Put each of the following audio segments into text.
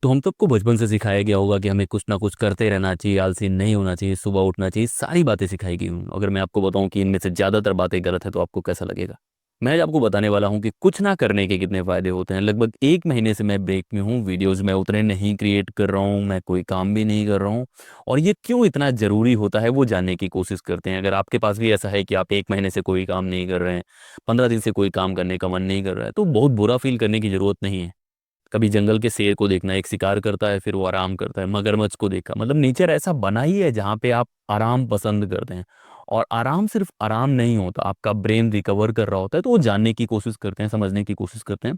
तो हम सबको बचपन से सिखाया गया होगा कि हमें कुछ ना कुछ करते रहना चाहिए, आलसी नहीं होना चाहिए, सुबह उठना चाहिए, सारी बातें सिखाई गई हूँ। अगर मैं आपको बताऊं कि इनमें से ज़्यादातर बातें गलत है तो आपको कैसा लगेगा? मैं आज आपको बताने वाला हूँ कि कुछ ना करने के कितने फ़ायदे होते हैं। लगभग एक महीने से मैं ब्रेक में हूँ, वीडियोज़ मैं उतने नहीं क्रिएट कर रहा हूँ, मैं कोई काम भी नहीं कर रहा हूँ। और ये क्यों इतना ज़रूरी होता है वो जानने की कोशिश करते हैं। अगर आपके पास भी ऐसा है कि आप एक महीने से कोई काम नहीं कर रहे हैं, 15 दिन से कोई काम करने का मन नहीं कर रहा है, तो बहुत बुरा फील करने की ज़रूरत नहीं है। कभी जंगल के शेर को देखना, एक शिकार करता है फिर वो आराम करता है, मगरमच्छ को देखा, मतलब नेचर ऐसा बना ही है जहाँ पे आप आराम पसंद करते हैं। और आराम सिर्फ आराम नहीं होता, आपका ब्रेन रिकवर कर रहा होता है, तो वो जानने की कोशिश करते हैं, समझने की कोशिश करते हैं।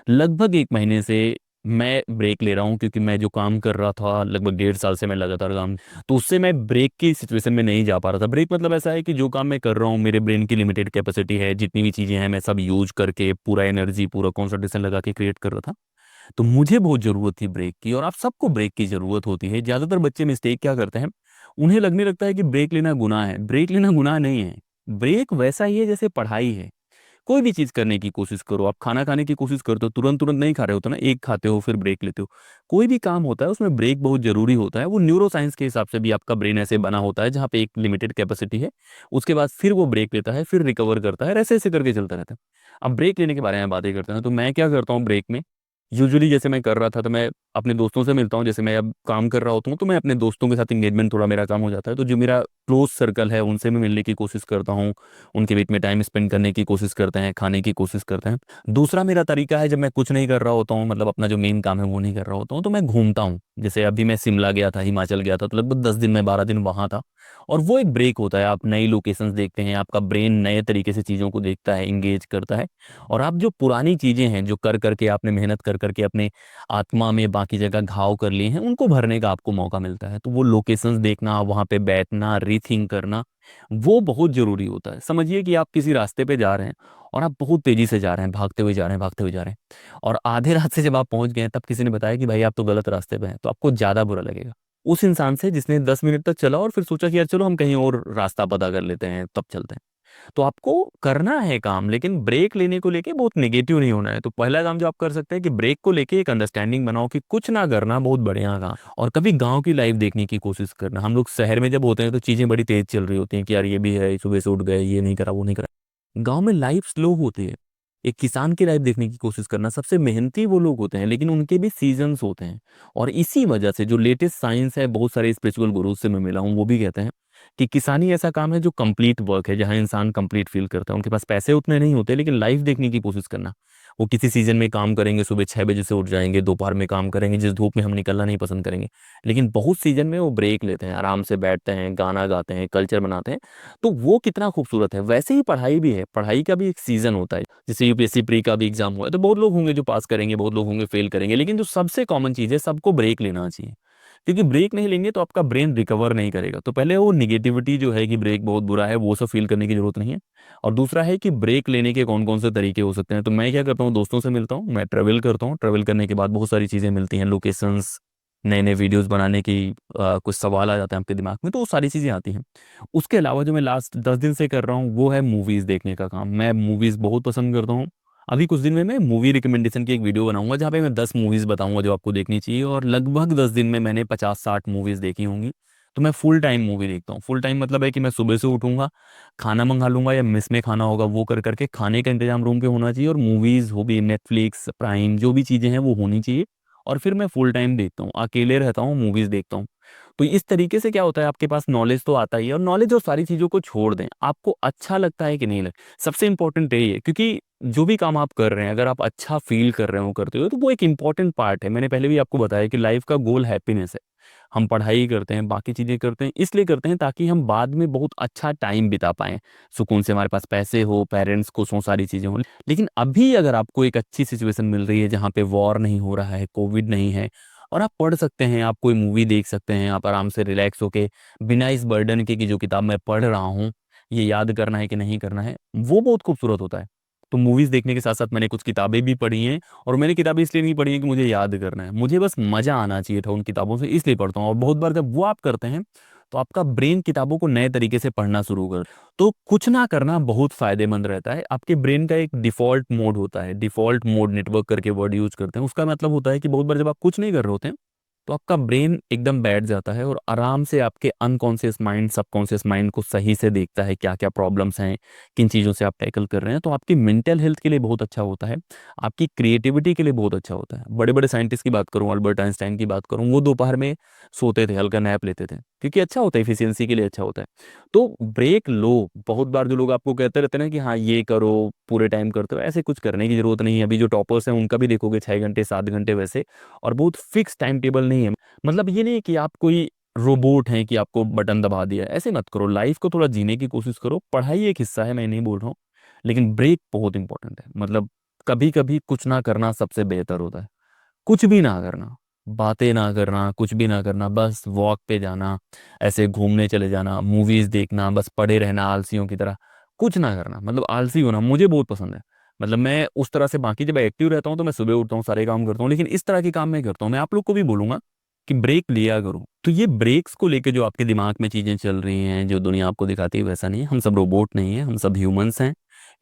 लगभग एक महीने से मैं ब्रेक ले रहा हूँ क्योंकि मैं जो काम कर रहा था लगभग 1.5 साल से मैं लगातार काम, तो उससे मैं ब्रेक की सिचुएशन में नहीं जा पा रहा था। ब्रेक मतलब ऐसा है कि जो काम मैं कर रहा हूँ, मेरे ब्रेन की लिमिटेड कैपेसिटी है, जितनी भी चीज़ें हैं मैं सब यूज करके पूरा एनर्जी पूरा कॉन्सेंट्रेशन लगा के क्रिएट कर रहा था। तो मुझे बहुत ज़रूरत थी ब्रेक की, और आप सबको ब्रेक की ज़रूरत होती है। ज़्यादातर बच्चे मिस्टेक क्या करते हैं, उन्हें लगने लगता है कि ब्रेक लेना गुनाह है। ब्रेक लेना गुनाह नहीं है। ब्रेक वैसा ही है जैसे पढ़ाई है। कोई भी चीज़ करने की कोशिश करो, आप खाना खाने की कोशिश करते हो, तुरंत-तुरंत नहीं खा रहे होते ना, एक खाते हो फिर ब्रेक लेते हो। कोई भी काम होता है उसमें ब्रेक बहुत ज़रूरी होता है। वो न्यूरो साइंस के हिसाब से भी आपका ब्रेन ऐसे बना होता है जहाँ पे एक लिमिटेड कैपेसिटी है, उसके बाद फिर वो ब्रेक लेता है, फिर रिकवर करता है, ऐसे-ऐसे करके चलता रहता है। अब ब्रेक लेने के बारे में बातें करते हैं, तो मैं क्या करता हूँ ब्रेक में, यूजुअली जैसे मैं कर रहा था तो मैं अपने दोस्तों से मिलता हूँ। जैसे मैं अब काम कर रहा होता हूँ तो मैं अपने दोस्तों के साथ एंगेजमेंट थोड़ा मेरा कम हो जाता है, तो जो मेरा क्लोज सर्कल है उनसे मैं मिलने की कोशिश करता हूँ, उनके बीच में टाइम स्पेंड करने की कोशिश करते हैं, खाने की कोशिश करते हैं। दूसरा मेरा तरीका है, जब मैं कुछ नहीं कर रहा होता हूँ, मतलब अपना जो मेन काम है वो नहीं कर रहा होता हूँ, तो मैं घूमता हूँ। जैसे अभी मैं शिमला गया था, हिमाचल गया था, तो लगभग 10 दिन में 12 दिन वहाँ था। और वो एक ब्रेक होता है, आप नई लोकेशंस देखते हैं, आपका ब्रेन नए तरीके से चीज़ों को देखता है, इंगेज करता है। और आप जो पुरानी चीज़ें हैं जो कर करके आपने मेहनत कर करके अपने आत्मा में बाकी जगह घाव कर लिए हैं, उनको भरने का आपको मौका मिलता है। तो वो लोकेशंस देखना, वहाँ पे बैठना, रीथिंक करना, वो बहुत ज़रूरी होता है। समझिए कि आप किसी रास्ते पे जा रहे हैं और आप बहुत तेज़ी से जा रहे हैं, भागते हुए जा रहे हैं, भागते हुए जा रहे हैं, और आधे रास्ते जब आप पहुँच गए हैं, तब किसी ने बताया कि भाई आप तो गलत रास्ते पे हैं, तो आपको ज़्यादा बुरा लगेगा उस इंसान से जिसने 10 मिनट तक चला और फिर सोचा कि यार चलो हम कहीं और रास्ता पता कर लेते हैं, तब चलते हैं। तो आपको करना है काम, लेकिन ब्रेक लेने को लेके बहुत नेगेटिव नहीं होना है। तो पहला काम जो आप कर सकते हैं कि ब्रेक को लेके एक अंडरस्टैंडिंग बनाओ कि कुछ ना करना बहुत बढ़िया काम, और कभी गांव की लाइफ देखने की कोशिश करना। हम लोग शहर में जब होते हैं तो चीज़ें बड़ी तेज चल रही होती हैं कि यार ये भी है, सुबह से उठ गए, ये नहीं करा, वो नहीं करा। गांव में लाइफ स्लो होती है। एक किसान की लाइफ देखने की कोशिश करना, सबसे मेहनती वो लोग होते हैं, लेकिन उनके भी सीजन्स होते हैं। और इसी वजह से जो लेटेस्ट साइंस है, बहुत सारे स्पिरिचुअल गुरुज से मैं मिला हूँ, वो भी कहते हैं कि किसानी ऐसा काम है जो कंप्लीट वर्क है, जहाँ इंसान कंप्लीट फील करता है। उनके पास पैसे उतने नहीं होते, लेकिन लाइफ देखने की कोशिश करना। वो किसी सीजन में काम करेंगे, सुबह 6 बजे से उठ जाएंगे, दोपहर में काम करेंगे, जिस धूप में हम निकलना नहीं पसंद करेंगे। लेकिन बहुत सीजन में वो ब्रेक लेते हैं, आराम से बैठते हैं, गाना गाते हैं, कल्चर बनाते हैं। तो वो कितना खूबसूरत है। वैसे ही पढ़ाई भी है, पढ़ाई का भी एक सीजन होता है। जैसे यूपीएससी प्री का भी एग्जाम हुआ है, तो बहुत लोग होंगे जो पास करेंगे, बहुत लोग होंगे फेल करेंगे, लेकिन जो सबसे कॉमन चीज़ है, सबको ब्रेक लेना चाहिए। क्योंकि ब्रेक नहीं लेंगे तो आपका ब्रेन रिकवर नहीं करेगा। तो पहले वो निगेटिविटी जो है कि ब्रेक बहुत बुरा है, वो सब फील करने की जरूरत नहीं है। और दूसरा है कि ब्रेक लेने के कौन कौन से तरीके हो सकते हैं। तो मैं क्या करता हूँ, दोस्तों से मिलता हूँ, मैं ट्रेवल करता हूँ। ट्रेवल करने के बाद बहुत सारी चीज़ें मिलती हैं, लोकेशंस, नए नए वीडियोस बनाने की कुछ सवाल आ जाते हैं आपके दिमाग में, तो वो सारी चीज़ें आती हैं। उसके अलावा जो मैं लास्ट 10 दिन से कर रहा हूँ वो है मूवीज़ देखने का काम। मैं मूवीज़ बहुत पसंद करता हूँ। अभी कुछ दिन में मैं मूवी रिकमेंडेशन की एक वीडियो बनाऊंगा जहाँ पे मैं 10 मूवीज़ बताऊंगा जो आपको देखनी चाहिए, और लगभग 10 दिन में मैंने 50-60 मूवीज़ देखी होंगी। तो मैं फुल टाइम मूवी देखता हूँ। फुल टाइम मतलब है कि मैं सुबह से उठूंगा, खाना मंगा लूंगा या मेस में खाना होगा वो कर करके, खाने का इंतजाम रूम पे होना चाहिए, और मूवीज़ हो भी, नेटफ्लिक्स प्राइम जो भी चीज़ें हैं वो होनी चाहिए। और फिर मैं फुल टाइम देखता हूँ, अकेले रहता हूँ, मूवीज़ देखता हूँ। तो इस तरीके से क्या होता है, आपके पास नॉलेज तो आता ही है, और नॉलेज और सारी चीज़ों को छोड़ दें, आपको अच्छा लगता है कि नहीं लगता, सबसे इंपॉर्टेंट यही है। क्योंकि जो भी काम आप कर रहे हैं, अगर आप अच्छा फील कर रहे हो करते हो, तो वो एक इंपॉर्टेंट पार्ट है। मैंने पहले भी आपको बताया कि लाइफ का गोल हैप्पीनेस है। हम पढ़ाई करते हैं, बाकी चीज़ें करते हैं, इसलिए करते हैं ताकि हम बाद में बहुत अच्छा टाइम बिता पाएं, सुकून से, हमारे पास पैसे हो, पेरेंट्स खुश हों, सारी चीज़ें हों। लेकिन अभी अगर आपको एक अच्छी सिचुएशन मिल रही है जहाँ पे वॉर नहीं हो रहा है, कोविड नहीं है, और आप पढ़ सकते हैं, आप कोई मूवी देख सकते हैं, आप आराम से रिलैक्स होके, बिना इस बर्डन के कि जो किताब मैं पढ़ रहा हूँ ये याद करना है कि नहीं करना है, वो बहुत खूबसूरत होता है। तो मूवीज़ देखने के साथ साथ मैंने कुछ किताबें भी पढ़ी हैं, और मैंने किताबें इसलिए नहीं पढ़ी हैं कि मुझे याद करना है, मुझे बस मज़ा आना चाहिए था उन किताबों से, इसलिए पढ़ता हूँ। और बहुत बार जब वो आप करते हैं तो आपका ब्रेन किताबों को नए तरीके से पढ़ना शुरू कर। तो कुछ ना करना बहुत फायदेमंद रहता है। आपके ब्रेन का एक डिफॉल्ट मोड होता है, डिफॉल्ट मोड नेटवर्क करके वर्ड यूज करते हैं, उसका मतलब होता है कि बहुत बार जब आप कुछ नहीं कर रहे होते हैं तो आपका ब्रेन एकदम बैठ जाता है और आराम से आपके अनकॉन्शियस माइंड, सबकॉन्शियस माइंड को सही से देखता है क्या क्या प्रॉब्लम्स हैं, किन चीज़ों से आप टैकल कर रहे हैं। तो आपकी मेंटल हेल्थ के लिए बहुत अच्छा होता है, आपकी क्रिएटिविटी के लिए बहुत अच्छा होता है। बड़े बड़े साइंटिस्ट की बात करूं, अल्बर्ट आइंस्टाइन की बात करूं, वो दोपहर में सोते थे, हल्का नैप लेते थे, क्योंकि अच्छा होता है, इफिशियंसी के लिए अच्छा होता है। तो ब्रेक लो। बहुत बार जो लोग आपको कहते रहते हैं ना कि हाँ ये करो, पूरे टाइम करते हो, ऐसे कुछ करने की जरूरत नहीं है। अभी जो टॉपर्स हैं उनका भी देखोगे 6 घंटे 7 घंटे वैसे, और बहुत फिक्स टाइम टेबल नहीं है। मतलब ये नहीं है कि आप कोई रोबोट हैं कि आपको बटन दबा दिया, ऐसे मत करो। लाइफ को थोड़ा जीने की कोशिश करो। पढ़ाई एक हिस्सा है, मैं नहीं बोल रहा हूँ, लेकिन ब्रेक बहुत इंपॉर्टेंट है। मतलब कभी कभी कुछ ना करना सबसे बेहतर होता है। कुछ भी ना करना, बातें ना करना, कुछ भी ना करना, बस वॉक पे जाना, ऐसे घूमने चले जाना, मूवीज देखना, बस पड़े रहना आलसियों की तरह, कुछ ना करना। मतलब आलसी होना मुझे बहुत पसंद है। मतलब मैं उस तरह से, बाकी जब एक्टिव रहता हूँ तो मैं सुबह उठता हूँ, सारे काम करता हूँ, लेकिन इस तरह के काम मैं करता हूँ। मैं आप लोग को भी बोलूंगा कि ब्रेक लिया करो। तो ये ब्रेक्स को लेके जो आपके दिमाग में चीजें चल रही हैं, जो दुनिया आपको दिखाती है, वैसा नहीं है। हम सब रोबोट नहीं है, हम सब ह्यूमंस हैं।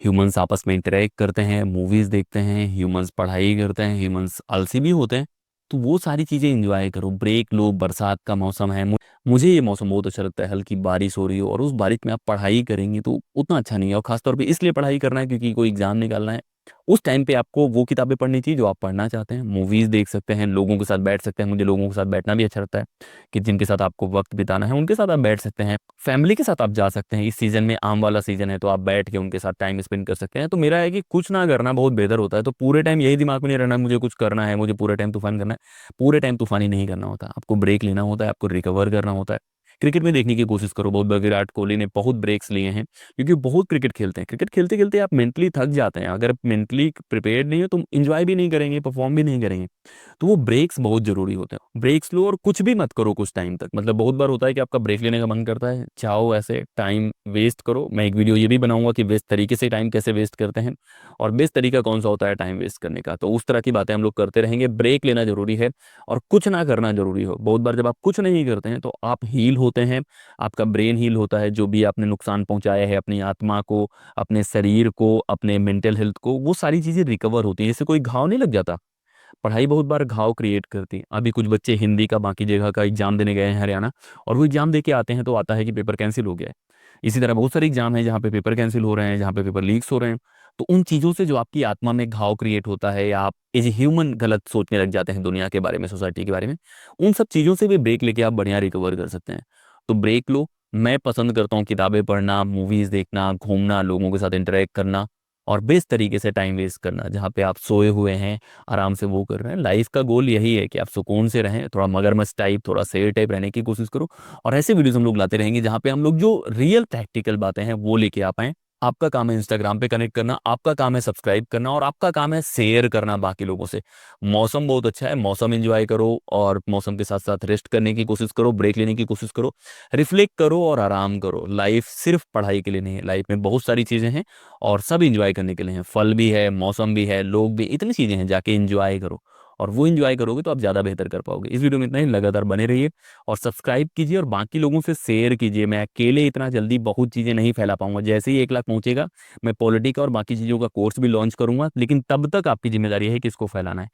ह्यूमंस आपस में इंटरेक्ट करते हैं, मूवीज देखते हैं, ह्यूमंस पढ़ाई करते हैं, ह्यूमंस आलसी भी होते हैं। तो वो सारी चीजें एंजॉय करो, ब्रेक लो। बरसात का मौसम है, मुझे ये मौसम बहुत अच्छा लगता है। हल्की बारिश हो रही हो और उस बारिश में आप पढ़ाई करेंगे तो उतना अच्छा नहीं है। और खासतौर पे इसलिए पढ़ाई करना है क्योंकि कोई एग्जाम निकालना है। उस टाइम पे आपको वो किताबें पढ़नी चाहिए जो आप पढ़ना चाहते हैं। मूवीज देख सकते हैं, लोगों के साथ बैठ सकते हैं। मुझे लोगों के साथ बैठना भी अच्छा लगता है, कि जिनके साथ आपको वक्त बिताना है उनके साथ आप बैठ सकते हैं। फैमिली के साथ आप जा सकते हैं। इस सीजन में आम वाला सीजन है तो आप बैठ के उनके साथ टाइम स्पेंड कर सकते हैं। तो मेरा है कि कुछ ना करना बहुत बेहतर होता है। तो पूरे टाइम यही दिमाग में नहीं रहना मुझे कुछ करना है, मुझे पूरे टाइम तूफान करना है। पूरे टाइम तूफानी नहीं करना होता, आपको ब्रेक लेना होता है, आपको रिकवर करना होता है। क्रिकेट में देखने की कोशिश करो, बहुत बार विराट कोहली ने बहुत ब्रेक्स लिए हैं, क्योंकि बहुत क्रिकेट खेलते हैं। क्रिकेट खेलते खेलते आप मेंटली थक जाते हैं। अगर आप मेंटली प्रिपेयर्ड नहीं हो तो इंजॉय भी नहीं करेंगे, परफॉर्म भी नहीं करेंगे। तो वो ब्रेक्स बहुत जरूरी होते हैं। ब्रेक्स लो और कुछ भी मत करो कुछ टाइम तक। मतलब बहुत बार होता है कि आपका ब्रेक लेने का मन करता है, चाहो ऐसे टाइम वेस्ट करो। मैं एक वीडियो ये भी बनाऊंगा कि बेस्ट तरीके से टाइम कैसे वेस्ट करते हैं, और बेस्ट तरीका कौन सा होता है टाइम वेस्ट करने का। तो उस तरह की बातें हम लोग करते रहेंगे। ब्रेक लेना जरूरी है और कुछ ना करना जरूरी हो। बहुत बार जब आप कुछ नहीं करते हैं तो आप हील होते हैं, आपका ब्रेन हील होता है। जो भी आपने नुकसान पहुंचाया है अपनी आत्मा को, अपने शरीर को, अपने मेंटल हेल्थ को, वो सारी चीजें रिकवर होती हैं। जैसे कोई घाव नहीं लग जाता, पढ़ाई बहुत बार घाव क्रिएट करती है। अभी कुछ बच्चे हिंदी का बाकी जगह का एग्जाम देने गए हैं हरियाणा, और वो एग्जाम दे के आते हैं तो आता है कि पेपर कैंसिल हो गया है। इसी तरह बहुत सारे एग्जाम हैं जहाँ पे पेपर कैंसिल हो रहे हैं, जहाँ पे पेपर लीक्स हो रहे हैं। तो उन चीज़ों से जो आपकी आत्मा में घाव क्रिएट होता है, या आप एज ह्यूमन गलत सोचने लग जाते हैं दुनिया के बारे में, सोसाइटी के बारे में, उन सब चीज़ों से भी ब्रेक लेके आप बढ़िया रिकवर कर सकते हैं। तो ब्रेक लो। मैं पसंद करता हूँ किताबें पढ़ना, मूवीज देखना, घूमना, लोगों के साथ इंटरेक्ट करना, और बेस्ट तरीके से टाइम वेस्ट करना। जहाँ पे आप सोए हुए हैं आराम से वो कर रहे हैं। लाइफ का गोल यही है कि आप सुकून से रहें, थोड़ा मगरमच्छ टाइप, थोड़ा शेर टाइप रहने की कोशिश करो। और ऐसे वीडियोस हम लोग लाते रहेंगे जहाँ पे हम लोग जो रियल प्रैक्टिकल बातें हैं वो लेके आ पाएं। आपका काम है इंस्टाग्राम पे कनेक्ट करना, आपका काम है सब्सक्राइब करना, और आपका काम है शेयर करना बाकी लोगों से। मौसम बहुत अच्छा है, मौसम एंजॉय करो, और मौसम के साथ साथ रेस्ट करने की कोशिश करो, ब्रेक लेने की कोशिश करो, रिफ्लेक्ट करो और आराम करो। लाइफ सिर्फ पढ़ाई के लिए नहीं है, लाइफ में बहुत सारी चीजें हैं और सब इंजॉय करने के लिए हैं। फल भी है, मौसम भी है, लोग भी, इतनी चीजें हैं, जाके इंजॉय करो। और वो इंजॉय करोगे तो आप ज्यादा बेहतर कर पाओगे। इस वीडियो में इतना ही, लगातार बने रहिए और सब्सक्राइब कीजिए और बाकी लोगों से शेयर कीजिए। मैं अकेले इतना जल्दी बहुत चीजें नहीं फैला पाऊंगा। जैसे ही 1 लाख पहुंचेगा मैं पॉलिटी का और बाकी चीजों का कोर्स भी लॉन्च करूंगा, लेकिन तब तक आपकी जिम्मेदारी है कि इसको फैलाना है।